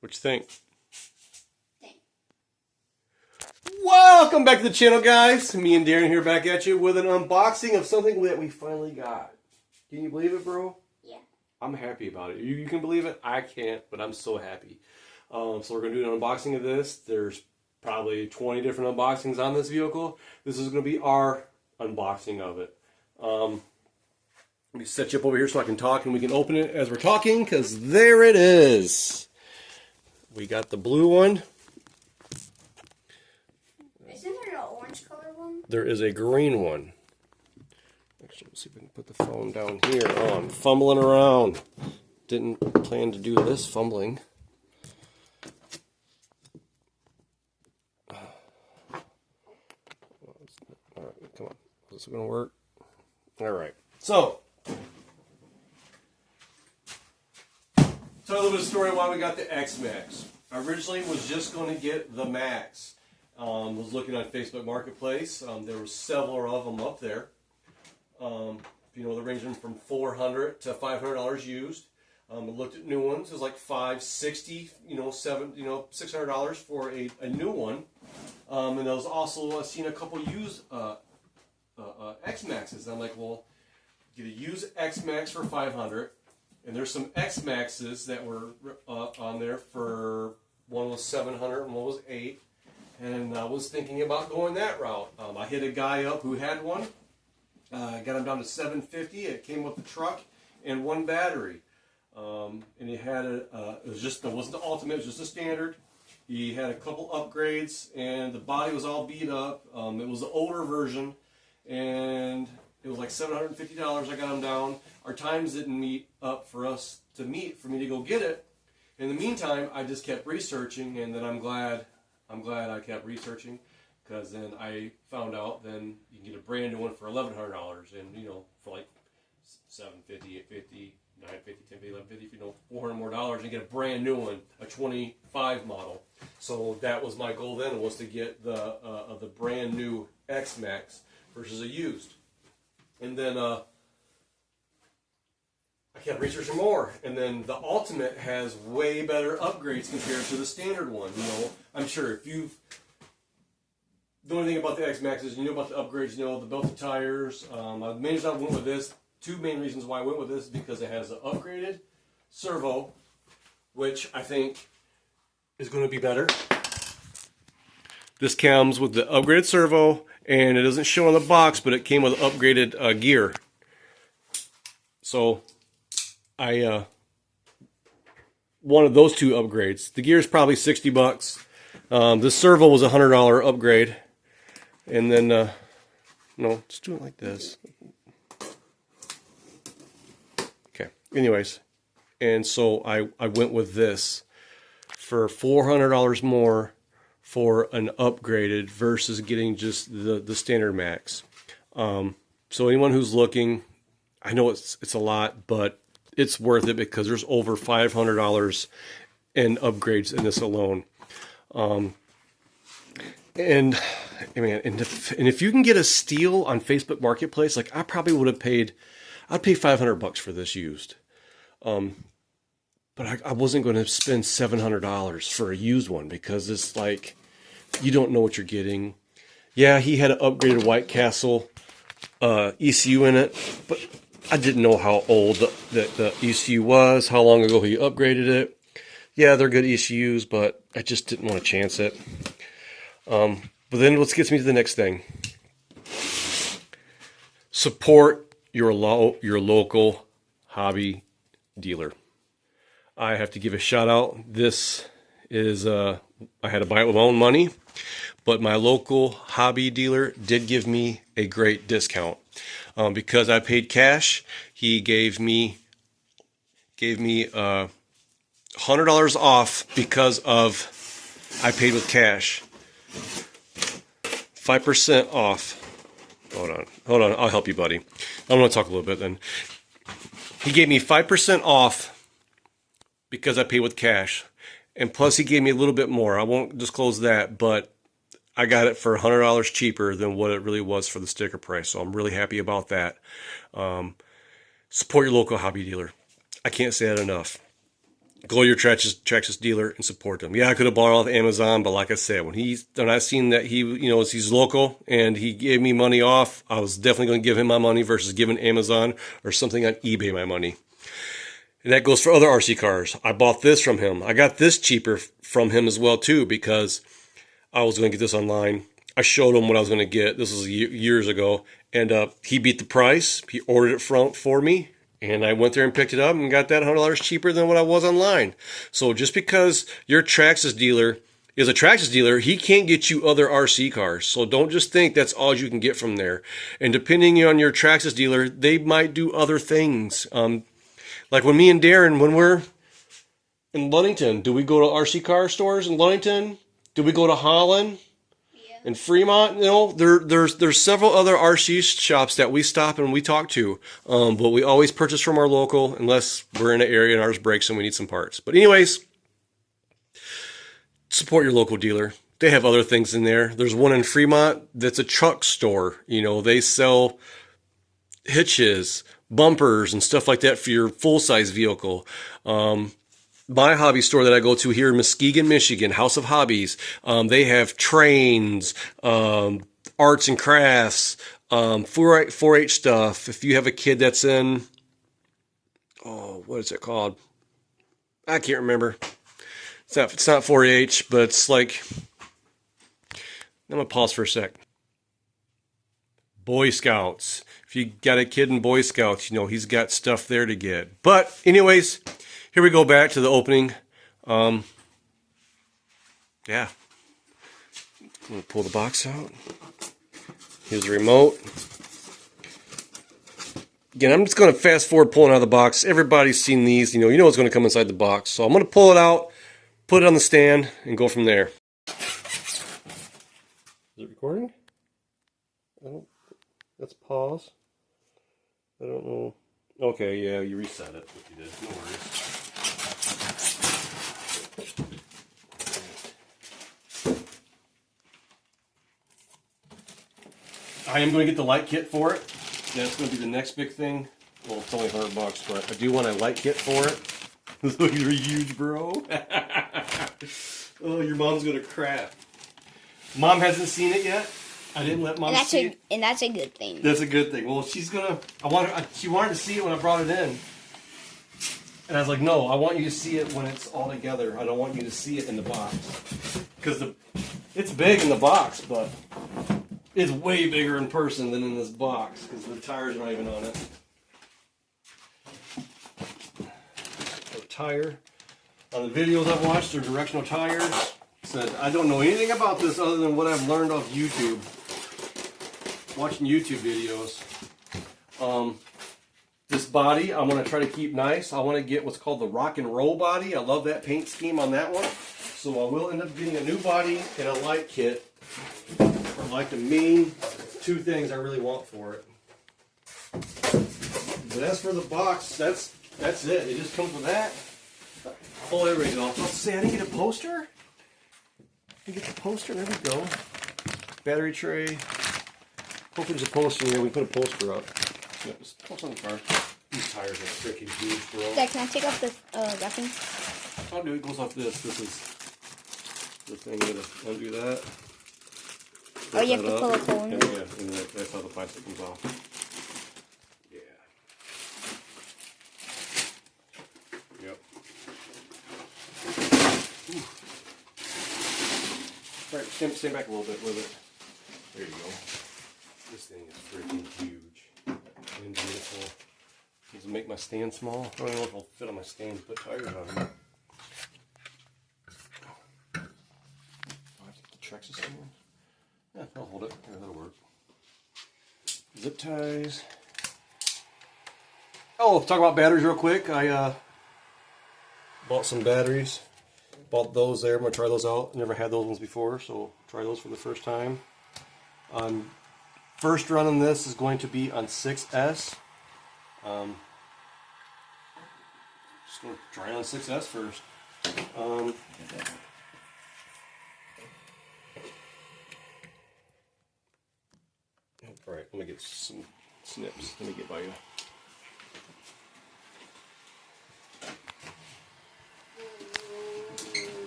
What you think? Welcome back to the channel, guys. Me and Darren here back at you with an unboxing of something that we finally got. Can you believe it, bro? Yeah. I'm happy about it. You can believe it? I can't, but I'm so happy. So we're going to do an unboxing of this. There's probably 20 different unboxings on this vehicle. This is going to be our unboxing of it. Let me set you up over here so I can talk and we can open it as we're talking, because there it is. We got the blue one. Isn't there an orange color one? There is a green one. Actually, let's see if we can put the phone down here. Oh, I'm fumbling around. Didn't plan to do this fumbling. All right, come on. Is this going to work? All right. So, tell a little bit of story why we got the X-Maxx. I originally was just going to get the Max. Was looking on Facebook Marketplace. There were several of them up there. They're ranging from $400 to $500 used. I looked at new ones. It was like $560, $600 for a new one. And I was also seen a couple used X-Maxes. I'm like, well, get a used X-Maxx for $500. And there's some X-Maxes that were on there for, one was $700 and one was $800. And I was thinking about going that route. I hit a guy up who had one. Got him down to $750. It came with the truck and one battery. And he had it wasn't the ultimate, it was just a standard. He had a couple upgrades and the body was all beat up. It was the older version and it was like $750. I got him down. Our times didn't meet up for me to go get it. In the meantime, I just kept researching, and then I'm glad I kept researching, because then I found out then you can get a brand new one for $1,100, and for like $750, $850, $950, $1050, $1150, $400 more dollars, and get a brand new one, a 25 model. So that was my goal then, was to get the brand new X-Maxx versus a used. And then I kept researching more, and then the Ultimate has way better upgrades compared to the standard one. I'm sure if the only thing about the X-Maxx is about the upgrades, the belted tires. The main reason I went with this, two main reasons why I went with this, is because it has an upgraded servo, which I think is going to be better. This comes with the upgraded servo, and it doesn't show on the box, but it came with upgraded gear. So I wanted those two upgrades. The gear is probably $60. This servo was a $100 upgrade. And then, no, just do it like this. Okay, anyways. And so I went with this for $400 more for an upgraded versus getting just the standard Max. So anyone who's looking, I know it's a lot, but it's worth it because there's over $500 in upgrades in this alone. And if you can get a steal on Facebook Marketplace, like I probably would have I'd pay $500 for this used. But I wasn't going to spend $700 for a used one, because it's like, you don't know what you're getting. Yeah, he had an upgraded White Castle ECU in it, but I didn't know how old the ECU was, how long ago he upgraded it. Yeah, they're good ECUs, but I just didn't want to chance it. But then what gets me to the next thing. Support your local hobby dealer. I have to give a shout out. This is, I had to buy it with my own money, but my local hobby dealer did give me a great discount. Because I paid cash, he gave me $100 off because of I paid with cash. 5% off. Hold on, I'll help you, buddy. I'm going to talk a little bit then. He gave me 5% off because I paid with cash. And plus he gave me a little bit more. I won't disclose that, but I got it for $100 cheaper than what it really was for the sticker price. So I'm really happy about that. Support your local hobby dealer. I can't say that enough. go to your Traxxas dealer and support them. Yeah, I could have bought it off Amazon, but like I said, when I seen that he's local and he gave me money off, I was definitely going to give him my money versus giving Amazon or something on eBay my money. And that goes for other RC cars. I bought this from him. I got this cheaper from him as well too, because I was going to get this online. I showed him what I was going to get. This was years ago, and he beat the price. He ordered it for me. And I went there and picked it up and got that $100 cheaper than what I was online. So just because your Traxxas dealer is a Traxxas dealer, he can't get you other RC cars. So don't just think that's all you can get from there. And depending on your Traxxas dealer, they might do other things. Like when me and Darren, when we're in Ludington, do we go to RC car stores in Ludington? Do we go to Holland? In Fremont, there's several other RC shops that we stop and we talk to, but we always purchase from our local unless we're in an area and ours breaks and we need some parts. But anyways, support your local dealer. They have other things in there. There's one in Fremont that's a truck store. They sell hitches, bumpers, and stuff like that for your full-size vehicle. My hobby store that I go to here in Muskegon, Michigan, House of Hobbies, they have trains, arts and crafts, 4-H stuff. If you have a kid that's in, what is it called? I can't remember. It's not 4-H, but it's like, I'm going to pause for a sec. Boy Scouts. If you got a kid in Boy Scouts, he's got stuff there to get. But anyways, here we go back to the opening. Yeah. I'm going to pull the box out. Here's the remote. Again, I'm just going to fast forward pulling out of the box. Everybody's seen these. You know what's going to come inside the box. So I'm going to pull it out, put it on the stand, and go from there. Is it recording? Let's pause. I don't know. Okay, yeah, you reset it. What you did. No worries. I am going to get the light kit for it. That's going to be the next big thing. Well, it's only $100, but I do want a light kit for it. Look, you're huge, bro. Oh, your mom's going to crap. Mom hasn't seen it yet. I didn't let Mom see it. And that's a good thing. That's a good thing. Well, she's going to... She wanted to see it when I brought it in. And I was like, no, I want you to see it when it's all together. I don't want you to see it in the box. Because it's big in the box, but... it's way bigger in person than in this box because the tires are not even on it. A tire. On the videos I've watched, they're directional tires. Said I don't know anything about this other than what I've learned off YouTube. Watching YouTube videos. This body I'm going to try to keep nice. I want to get what's called the rock and roll body. I love that paint scheme on that one. So I will end up getting a new body and a light kit. Like the main two things I really want for it. But as for the box, that's it. It just comes with that. Pull everything off. Let's see, I didn't get a poster. I get the poster. There we go. Battery tray. Hopefully there's a poster here. We put a poster up. Yep, just post on the car. These tires are freaking huge, bro. Dad, can I take off the wrapping? I'll do it. It goes off this. This is the thing. I'm gonna undo that. Oh, you have to pull a hole in it. Yeah, and that's how the plastic comes off. Yeah. Yep. All right, stand back a little bit with it. There you go. This thing is freaking huge and beautiful. Does it make my stand small? I don't know if it'll fit on my stand to put tires on it. Oh, I have to get the Traxxas stand. Yeah, I'll hold it. Yeah, that'll work. Zip ties. Oh, talk about batteries real quick. I bought some batteries. Bought those there. I'm going to try those out. Never had those ones before, so try those for the first time. First run on this is going to be on 6S. Just going to try on 6S first. Alright, let me get some snips. Let me get by you.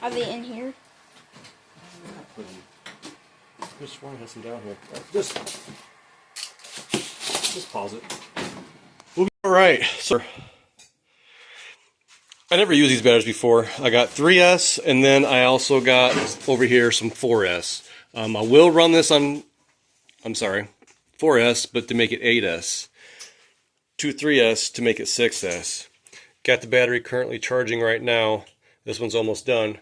Are they in here? Just one has some down here. Just pause it. We'll be all right. So I never used these batteries before. I got 3S, and then I also got over here some 4S. I will run this on, 4S, but to make it 8S. 2 3S to make it 6S. Got the battery currently charging right now. This one's almost done.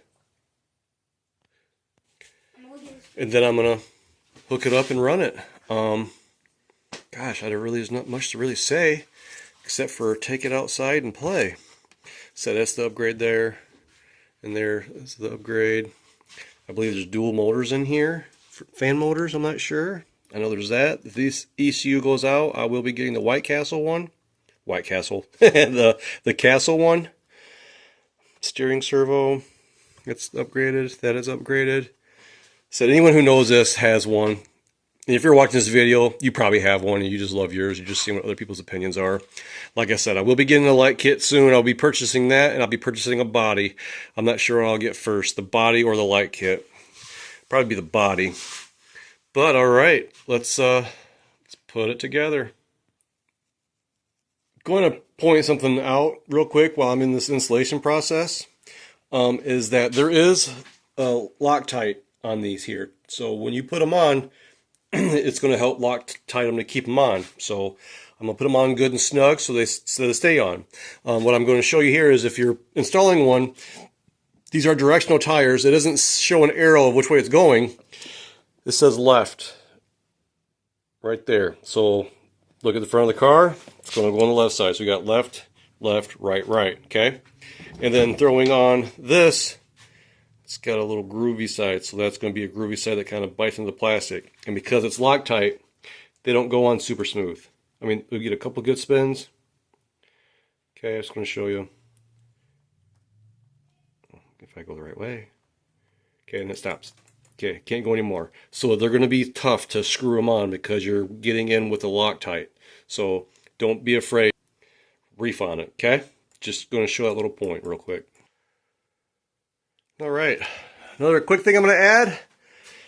And then I'm gonna hook it up and run it. Gosh, there's not much to really say except for take it outside and play. So that's the upgrade there, and there is the upgrade. I believe there's dual motors in here, fan motors. I'm not sure. I know there's that. If this ECU goes out, I will be getting the White Castle one. White Castle, the Castle one. Steering servo, it's upgraded. That is upgraded. So anyone who knows this has one. And if you're watching this video, you probably have one and you just love yours. You're just seeing what other people's opinions are. Like I said, I will be getting a light kit soon. I'll be purchasing that, and I'll be purchasing a body. I'm not sure what I'll get first, the body or the light kit. Probably be the body. But all right, let's put it together. Going to point something out real quick while I'm in this installation process. Is that there is a Loctite on these here. So when you put them on, it's going to help Loctite them to keep them on. So I'm going to put them on good and snug so they stay on. What I'm going to show you here is if you're installing one, these are directional tires. It doesn't show an arrow of which way it's going. It says left right there. So look at the front of the car. It's going to go on the left side. So we got left, left, right, right. Okay. And then throwing on this, it's got a little groovy side. So that's going to be a groovy side that kind of bites into the plastic. And because it's Loctite, they don't go on super smooth. I mean, we get a couple good spins. Okay, I'm just going to show you. If I go the right way. Okay, and it stops. Okay, can't go anymore. So they're going to be tough to screw them on because you're getting in with the Loctite. So don't be afraid. Reef on it, okay? Just going to show that little point real quick. All right, another quick thing I'm going to add.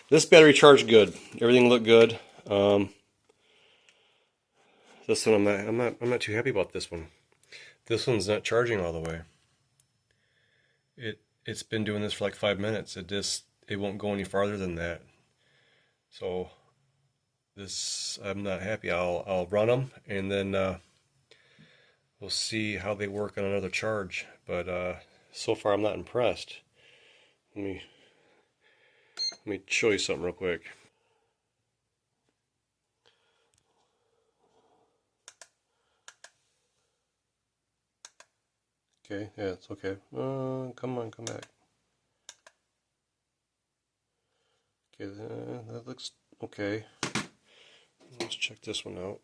This battery charged good. Everything looked good. This one I'm not too happy about this one. This one's not charging all the way. It's been doing this for like 5 minutes. It won't go any farther than that. So this, I'm not happy. I'll run them and then we'll see how they work on another charge. But so far I'm not impressed. Let me show you something real quick. Okay, yeah, it's okay. Come on, come back. Okay, that looks okay. Let's check this one out.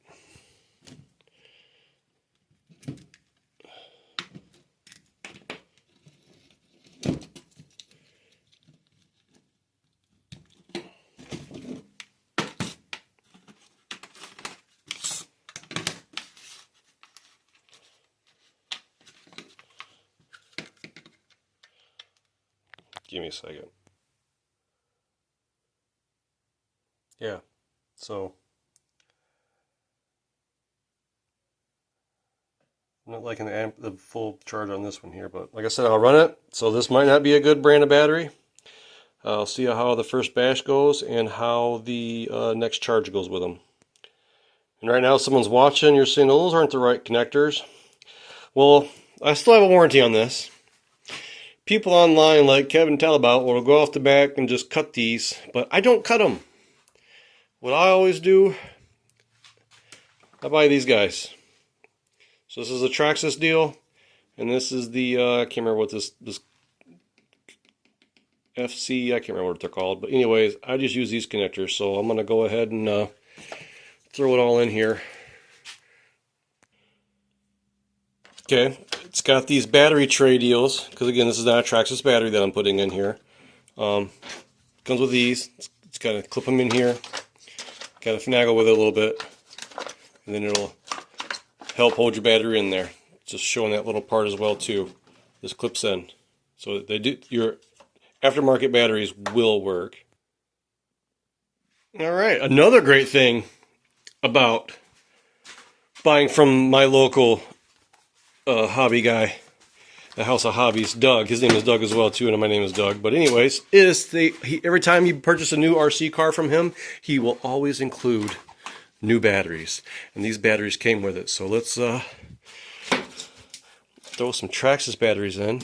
Give me a second. Yeah, so I'm not liking the full charge on this one here, but like I said, I'll run it. So this might not be a good brand of battery. I'll see how the first bash goes and how the next charge goes with them. And right now someone's watching, you're saying, oh, those aren't the right connectors. Well, I still have a warranty on this. People online like Kevin Talabout will go off the back and just cut these, but I don't cut them. What I always do, I buy these guys. So this is a Traxxas deal, and this is the, I can't remember what this FC, I can't remember what they're called, but anyways, I just use these connectors, so I'm going to go ahead and throw it all in here. Okay, it's got these battery tray deals, because again, this is not a Traxxas battery that I'm putting in here. Comes with these. It's got to clip them in here. Got to finagle with it a little bit, and then it'll help hold your battery in there. Just showing that little part as well too. This clips in, so they do. aftermarket batteries will work. All right, another great thing about buying from my local hobby guy, the House of Hobbies, Doug. His name is Doug as well too, and my name is Doug. But anyways, every time you purchase a new RC car from him, he will always include new batteries, and these batteries came with it. So let's throw some Traxxas batteries in.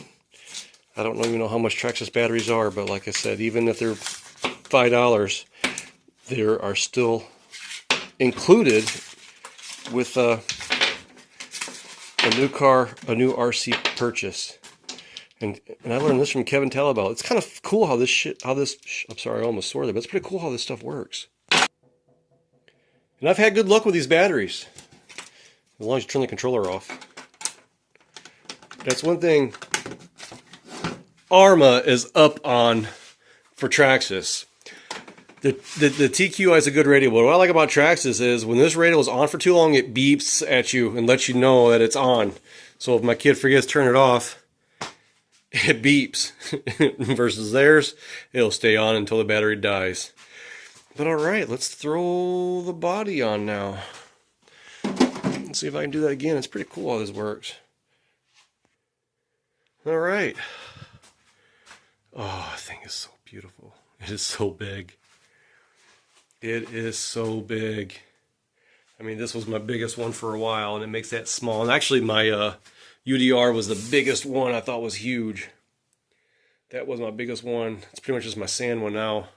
I don't even know how much Traxxas batteries are, but like I said, even if they're $5, they are still included with a new car, a new RC purchase. And I learned this from Kevin Talabell. It's kind of cool how I'm sorry, I almost swore there, but it's pretty cool how this stuff works. And I've had good luck with these batteries, as long as you turn the controller off. That's one thing Arma is up on for Traxxas. The TQI is a good radio, but what I like about Traxxas is when this radio is on for too long, it beeps at you and lets you know that it's on. So if my kid forgets to turn it off, it beeps. Versus theirs, it'll stay on until the battery dies. But alright, let's throw the body on now. Let's see if I can do that again. It's pretty cool how this works. Alright. Oh, that thing is so beautiful. It is so big. It is so big. I mean, this was my biggest one for a while, and it makes that small. And actually, my UDR was the biggest one I thought was huge. That was my biggest one. It's pretty much just my sand one now.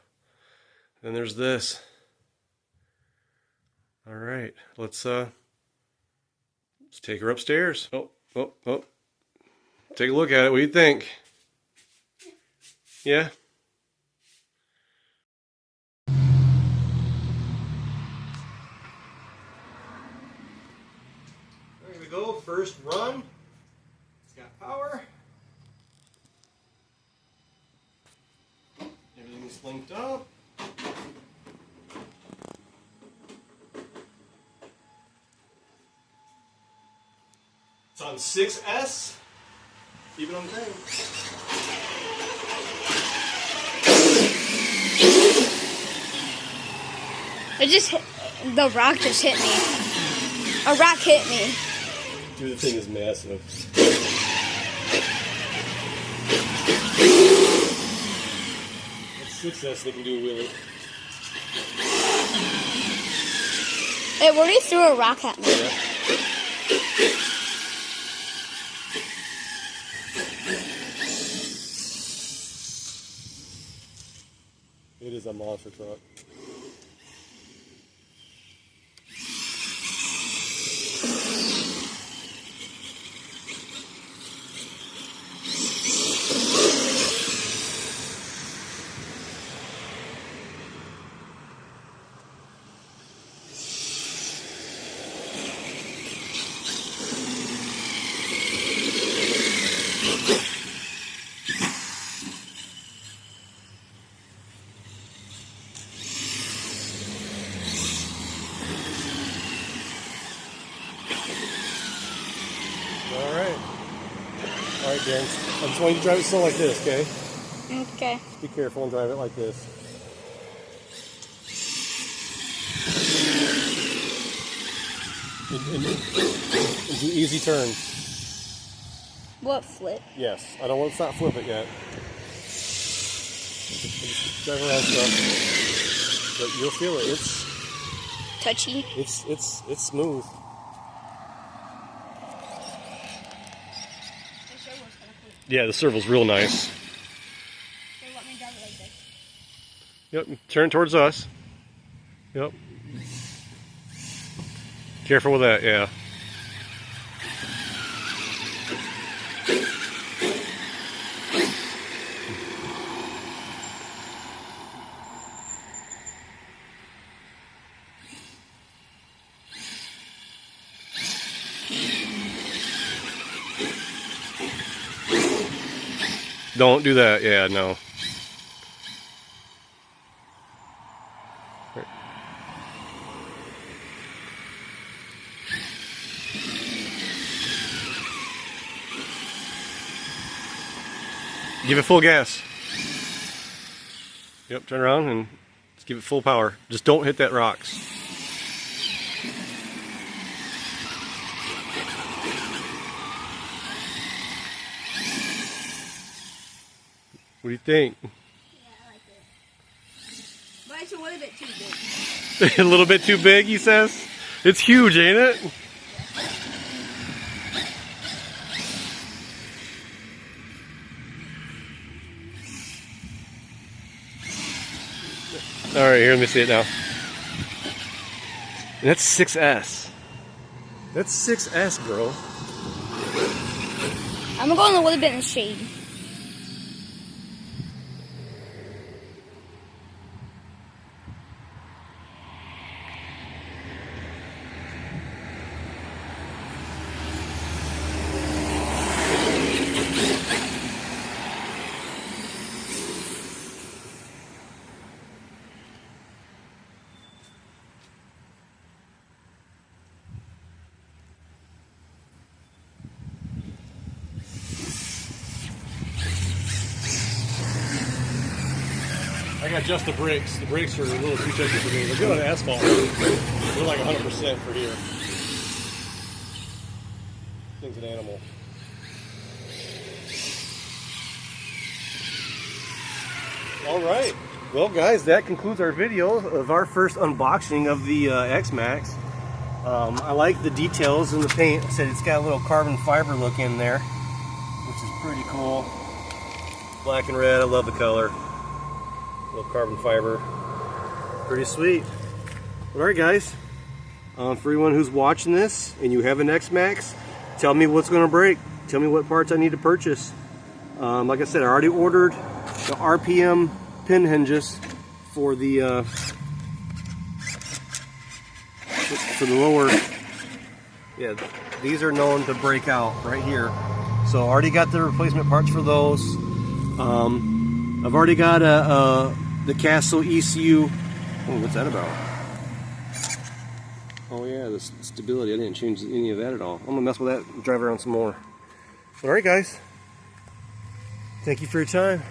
Then there's this. All right, let's take her upstairs. Oh. Take a look at it. What do you think? Yeah? There we go. First run. It's got power. Everything's linked up. It's on 6S. Keep it on thing. The rock just hit me. A rock hit me. Dude, the thing is massive. That's 6S, they can do a wheelie. It already threw a rock at me. Yeah. It is a monster truck. Alright, Darren. I just want you to drive it slow like this, okay? Okay. Just be careful and drive it like this. And do easy turns. What flip? Yes. Let's not flip it yet. Just drive around stuff. But you'll feel it. It's touchy. It's smooth. Yeah, the servo's real nice. So let me drive it like this. Yep, turn towards us. Yep. Careful with that, yeah. Don't do that, yeah, no. Give it full gas. Yep, turn around and let's give it full power. Just don't hit that rocks. What do you think? Yeah, I like it. But it's a little bit too big. A little bit too big, he says? It's huge, ain't it? Alright, here, let me see it now. And that's 6S. That's 6S, bro. I'm gonna go in a little bit in the shade. I got just the brakes. The brakes are a little too touchy for me. They're good on asphalt. They're like 100% for here. Thing's an animal. All right. Well, guys, that concludes our video of our first unboxing of the X-Maxx. I like the details in the paint. I said it's got a little carbon fiber look in there, which is pretty cool. Black and red. I love the color. Little carbon fiber, pretty sweet. Alright guys, for everyone who's watching this and you have an X-Maxx, tell me what's going to break, tell me what parts I need to purchase. Like I said, I already ordered the RPM pin hinges for the lower. Yeah, these are known to break out right here, so I already got the replacement parts for those. I've already got the Castle ECU. Oh, what's that about? Oh yeah, the stability. I didn't change any of that at all. I'm gonna mess with that and drive around some more. Alright guys, thank you for your time.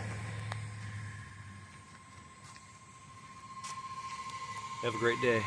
Have a great day.